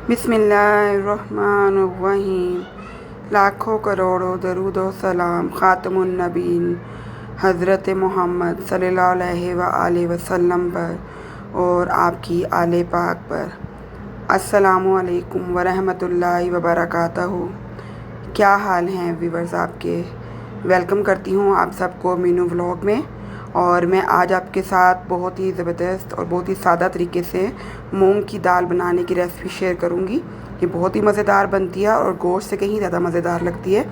बिस्मिल्लाहिर्रहमानिर्रहीम। लाखों करोड़ों दरूद व सलाम ख़ातमुन नबीन हज़रत मोहम्मद सल्लल्लाहु अलैहि वसल्लम पर और आपकी आले पाक पर। अस्सलामु अलैकुम वरहमतुल्लाहि वबरकातहू। क्या हाल हैं व्यूवर्स आपके? वेलकम करती हूँ आप सबको मीनू व्लॉग में। और मैं आज आपके साथ बहुत ही ज़बरदस्त और बहुत ही सादा तरीके से मूंग की दाल बनाने की रेसिपी शेयर करूँगी। ये बहुत ही मज़ेदार बनती है और गोश्त से कहीं ज़्यादा मज़ेदार लगती है।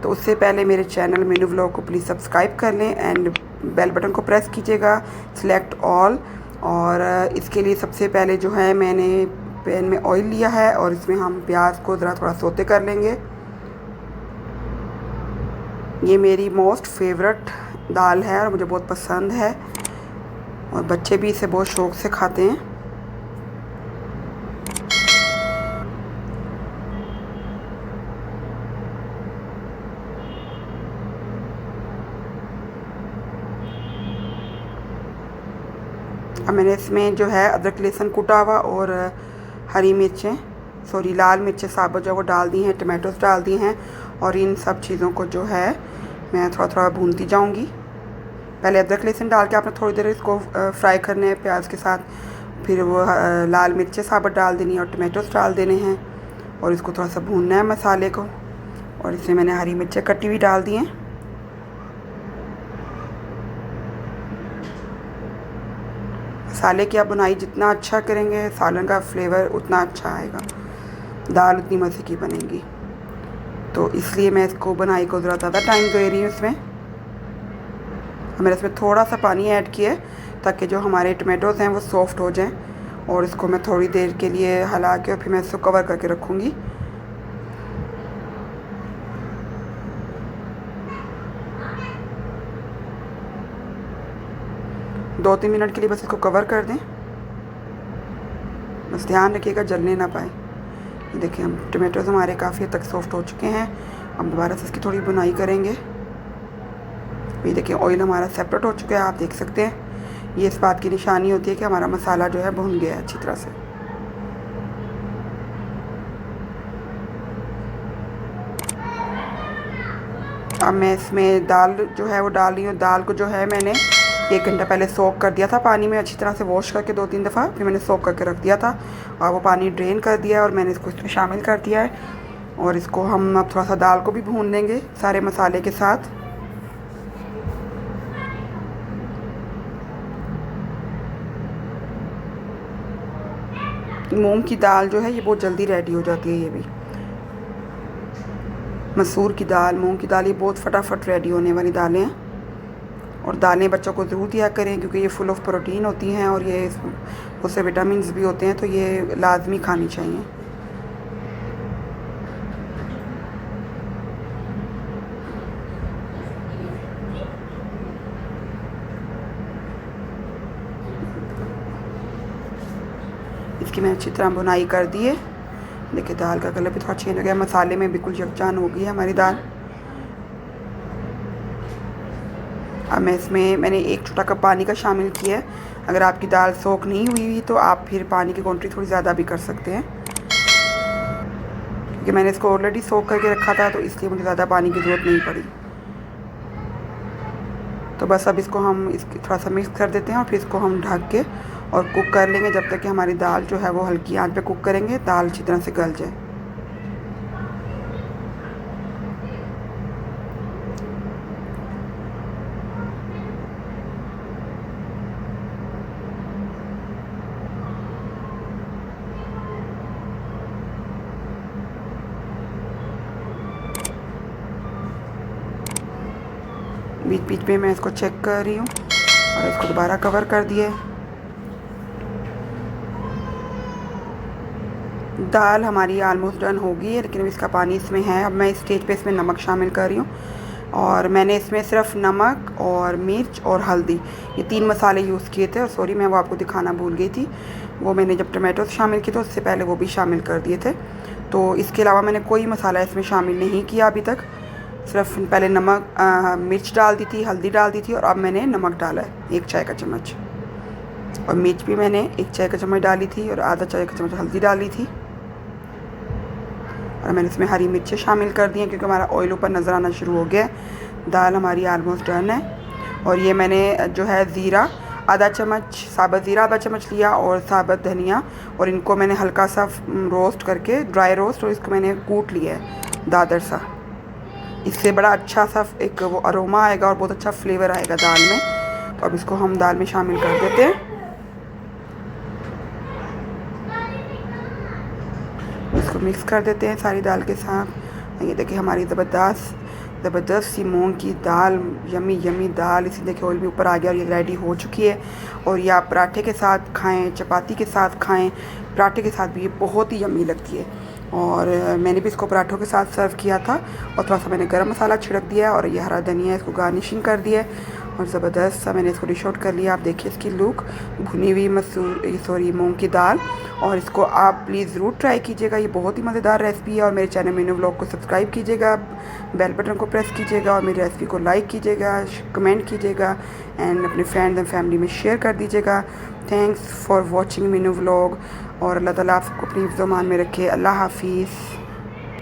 तो उससे पहले मेरे चैनल मीनू व्लॉग को प्लीज़ सब्सक्राइब कर लें एंड बेल बटन को प्रेस कीजिएगा, सिलेक्ट ऑल। और इसके लिए सबसे पहले जो है मैंने पैन में ऑयल लिया है और इसमें हम प्याज को ज़रा थोड़ा सोते कर लेंगे। ये मेरी मोस्ट फेवरेट दाल है और मुझे बहुत पसंद है और बच्चे भी इसे बहुत शौक़ से खाते हैं। अब मैंने इसमें जो है अदरक लहसुन कुटा हुआ और हरी मिर्चें लाल मिर्चें साबुत जो वो डाल दी हैं, टमाटोस डाल दी हैं और इन सब चीज़ों को जो है मैं थोड़ा थोड़ा भूनती जाऊंगी। पहले अदरक लहसुन डाल के आपने थोड़ी देर इसको फ्राई करने हैं प्याज के साथ, फिर वो लाल मिर्चें साबुत डाल देनी है और टमाटोस डाल देने हैं और इसको थोड़ा सा भूनना है मसाले को। और इसमें मैंने हरी मिर्चें कटी हुई डाल दी हैं। मसाले की आप बुनाई जितना अच्छा करेंगे सालन का फ्लेवर उतना अच्छा आएगा, दाल उतनी मज़े की बनेगी। तो इसलिए मैं इसको बुनाई को ज़रा ज़्यादा टाइम दे रही हूँ इसमें। मैंने इसमें थोड़ा सा पानी ऐड किया है ताकि जो हमारे टमाटोज़ हैं वो सॉफ्ट हो जाएं। और इसको मैं थोड़ी देर के लिए हिला के और फिर मैं इसको कवर करके रखूँगी। दो तीन मिनट के लिए बस इसको कवर कर दें। बस ध्यान रखिएगा जलने ना पाए। देखिए हम टमाटोज़ हमारे काफ़ी हद तक सॉफ्ट हो चुके हैं। अब दोबारा से इसकी थोड़ी बुनाई करेंगे। ये देखिए ऑयल हमारा सेपरेट हो चुका है, आप देख सकते हैं। ये इस बात की निशानी होती है कि हमारा मसाला जो है भुन गया है अच्छी तरह से। अब मैं इसमें दाल जो है वो डाल रही हूँ। दाल को जो है मैंने 1 घंटा पहले सोक कर दिया था पानी में, अच्छी तरह से वॉश करके 2-3 दफ़ा, फिर मैंने सोक करके रख दिया था और वो पानी ड्रेन कर दिया है और मैंने इसको इसमें शामिल कर दिया है। और इसको हम अब थोड़ा सा दाल को भी भून लेंगे सारे मसाले के साथ। मूंग की दाल जो है ये बहुत जल्दी रेडी हो जाती है। ये भी मसूर की दाल, मूंग की दाल, ये बहुत फटाफट रेडी होने वाली दालें हैं। और दालें बच्चों को ज़रूर दिया करें क्योंकि ये फुल ऑफ प्रोटीन होती हैं और ये उससे विटामिन्स भी होते हैं, तो ये लाजमी खानी चाहिए। इसकी मैंने अच्छी तरह बुनाई कर दी है। देखिए दाल का कलर भी थोड़ा चेंज हो गया, मसाले में बिल्कुल यकजान हो गई है हमारी दाल। अब मैं इसमें मैंने 1 छोटा कप पानी का शामिल किया है। अगर आपकी दाल सोख नहीं हुई तो आप फिर पानी की क्वांटिटी थोड़ी ज़्यादा भी कर सकते हैं, क्योंकि मैंने इसको ऑलरेडी सोख करके रखा था तो इसलिए मुझे ज़्यादा पानी की ज़रूरत नहीं पड़ी। तो बस अब इसको हम थोड़ा सा मिक्स कर देते हैं और फिर इसको हम ढक के और कुक कर लेंगे जब तक कि हमारी दाल जो है वो हल्की आंच पे कुक करेंगे, दाल अच्छी तरह से गल जाए। बीच बीच में मैं इसको चेक कर रही हूँ और इसको दोबारा कवर कर दिए। दाल हमारी आलमोस्ट डन हो गई है, लेकिन अब इसका पानी इसमें है। अब मैं इस स्टेज पे इसमें नमक शामिल कर रही हूँ और मैंने इसमें सिर्फ नमक और मिर्च और हल्दी ये 3 मसाले यूज़ किए थे। और सॉरी मैं वो आपको दिखाना भूल गई थी, वो मैंने जब टमाटो शामिल किए थे उससे पहले वो भी शामिल कर दिए थे। तो इसके अलावा मैंने कोई मसाला इसमें शामिल नहीं किया अभी तक। सिर्फ पहले नमक मिर्च डाल दी थी, हल्दी डाल दी थी और अब मैंने नमक डाला है 1 चाय का चम्मच। और मिर्च भी मैंने 1 चाय का चम्मच डाली थी और आधा चाय का चम्मच हल्दी डाली थी। और मैंने इसमें हरी मिर्चें शामिल कर दी हैं क्योंकि हमारा ऑयल ऊपर नज़र आना शुरू हो गया है। दाल हमारी ऑलमोस्ट डन है। और ये मैंने जो है ज़ीरा आधा चम्मच, साबुत ज़ीरा आधा चम्मच लिया और साबुत धनिया, और इनको मैंने हल्का सा रोस्ट करके, ड्राई रोस्ट, और इसको मैंने कूट लिया है दादर सा। इससे बड़ा अच्छा सा एक वो अरोमा आएगा और बहुत अच्छा फ्लेवर आएगा दाल में। तो अब इसको हम दाल में शामिल कर देते हैं। इसको मिक्स कर देते हैं सारी दाल के साथ। ये देखिए हमारी ज़बरदस्त सी मूंग की दाल, यमी यमी दाल, इसी देखिए ऑयल भी ऊपर आ गया और ये रेडी हो चुकी है। और ये आप पराठे के साथ खाएं, चपाती के साथ खाएं, पराठे के साथ भी ये बहुत ही यमी लगती है। और मैंने भी इसको पराठों के साथ सर्व किया था और थोड़ा सा मैंने गरम मसाला छिड़क दिया है और ये हरा धनिया इसको गार्निशिंग कर दिया है और ज़बरदस्त सा मैंने इसको डिश आउट कर लिया। आप देखिए इसकी लुक, भुनी हुई मूंग की दाल। और इसको आप प्लीज़ ज़रूर ट्राई कीजिएगा, ये बहुत ही मज़ेदार रेसिपी है। और मेरे चैनल मीनू व्लॉग को सब्सक्राइब कीजिएगा, बेल बटन को प्रेस कीजिएगा और मेरी रेसिपी को लाइक कीजिएगा, कमेंट कीजिएगा एंड अपने फ्रेंड्स एंड फैमिली में शेयर कर दीजिएगा। Thanks for watching Meenu vlog और अल्लाह ताला आपको अपनी ज़ुबान में रखे। अल्लाह हाफिज़।